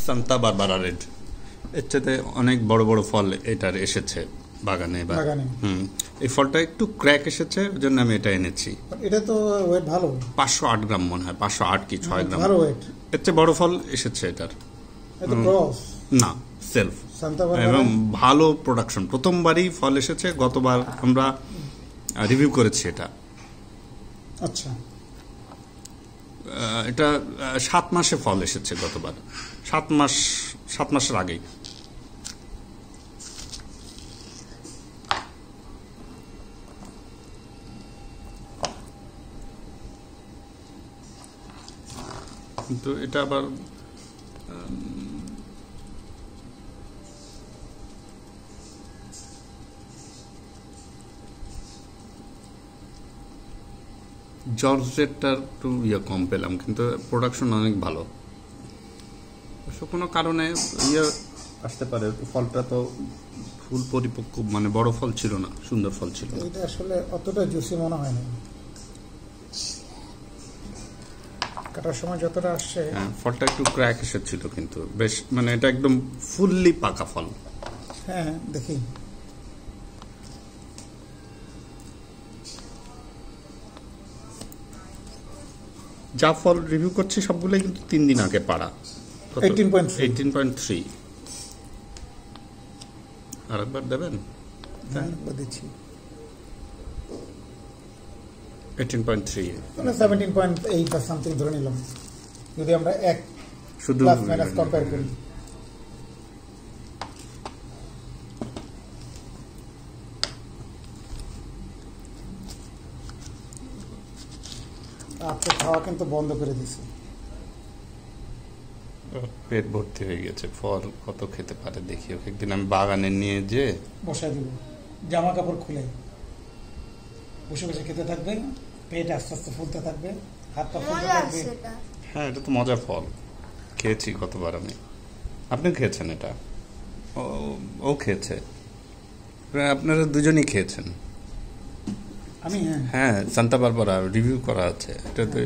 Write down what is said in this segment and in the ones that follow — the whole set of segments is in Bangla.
সান্তা বারবারা রেড, এর চাইতে অনেক বড় বড় ফল এটার এসেছে বাগানে। এই ফলটা একটু ক্র্যাক এসেছে, ওই জন্য আমি এটা এনেছি। এটা তো ওয়েট ভালো, 508 গ্রাম মনে হয়, 508 কি 6 গ্রাম। এর চেয়ে বড় ফল এসেছে এটার। না, সেলফ, এবং ভালো প্রোডাকশন, প্রথমবারই ফল এসেছে। গতবার আমরা রিভিউ করেছি এটা। আচ্ছা, এটা 7 মাসে ফল এসেছে গতবার, 7 মাসের আগেই। কিন্তু এটা আবার জর্জেটটার একটু কম পেলাম, কিন্তু প্রোডাকশন অনেক ভালো। কোনো কারণে আসতে পারে, ফলটা তো ফুল পরিপক্ক, মানে বড় ফল ছিল না, সুন্দর ফল ছিল। এটা আসলে অতটা জুসি মনে হয় না, কাটার সময় যতটা আসছে। হ্যাঁ, ফলটা একটু ক্র্যাক এসেছিল, কিন্তু বেশ, মানে এটা একদম ফুললি পাকা ফল। হ্যাঁ, দেখি। যা ফল রিভিউ করছি সবগুলোই কিন্তু 3 দিন আগে পাড়া। 18.3। আরেকবার দেবেন? হ্যাঁ, দিচ্ছি। 18.3 মানে 17.8 বা সামথিং ধরে নিলাম, যদি আমরা এক শুধু প্লাস মাইনাস কম্পেয়ার করি। আপনি খাওয়া কিন্তু বন্ধ করে দিছে, পেট ভর্তি হয়ে গেছে। ফল কত খেতে পারে দেখি, একদিন আমি বাগানে নিয়ে যে বসাই দিব, জামা কাপড় খুলে বসে বসে খেতে থাকবে, পেট আস্তে আস্তে ফুলতে থাকবে, হাত পা ফুলতে থাকবে। হ্যাঁ, এটা তো মজার ফল, খেয়েছি কতবার আমি। আপনি খেয়েছেন এটা? ও খেয়েছে, আপনারা দুজনই খেয়েছেন। আমি হ্যাঁ, সান্তা বারবারা রিভিউ করা আছে এটাতে।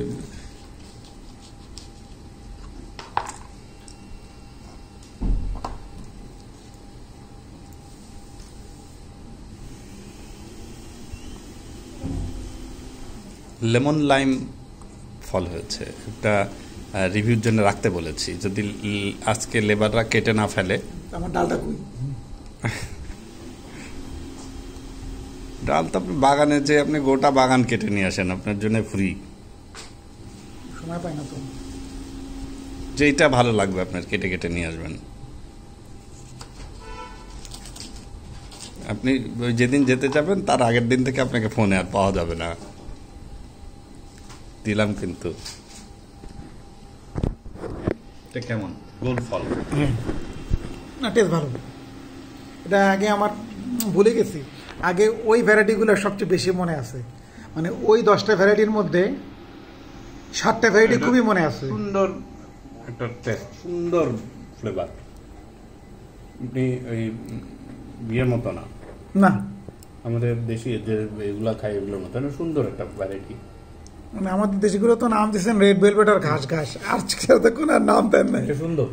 লেমন লাইম ফল হয়েছে, একটা রিভিউর জন্য রাখতে বলেছি, যদি আজকে লেবাররা কেটে না ফেলে। আমার ডালটা কই? ডাল তো আপনি বাগানে যে আপনি গোটা বাগান কেটে নিয়ে আসেন, আপনার জন্য ফ্রি। সময় পাই না তো, যেইটা ভালো লাগবে আপনার কেটে কেটে নিয়ে আসবেন। আপনি যেদিন যেতে যাবেন তার আগের দিন থেকে আপনাকে ফোনে আর পাওয়া যাবে না। দিলাম কিন্তু। এটা কেমন? গোল ফল না, টেস্ট ভালো। এটা আগে আমার ভুলে গেছি, আগে ওই ভ্যারাইটিগুলো সবচেয়ে বেশি মনে আছে, মানে ওই 10টা ভ্যারাইটির মধ্যে 7টা ভ্যারাইটি খুবই মনে আছে। সুন্দর একটা টেস্ট, সুন্দর ফ্লেভার। আপনি ওই বিয়ের মতো না, না আমাদের দেশি যে এগুলা খাই এগুলোর মতো না, সুন্দর একটা ভ্যারাইটি। মানে আমাদের দেশগুলো তো নাম দিয়েছেন রেড ভেলভেট আর ঘাস ঘাস, আর কোনো নাম দেন না। সুন্দর।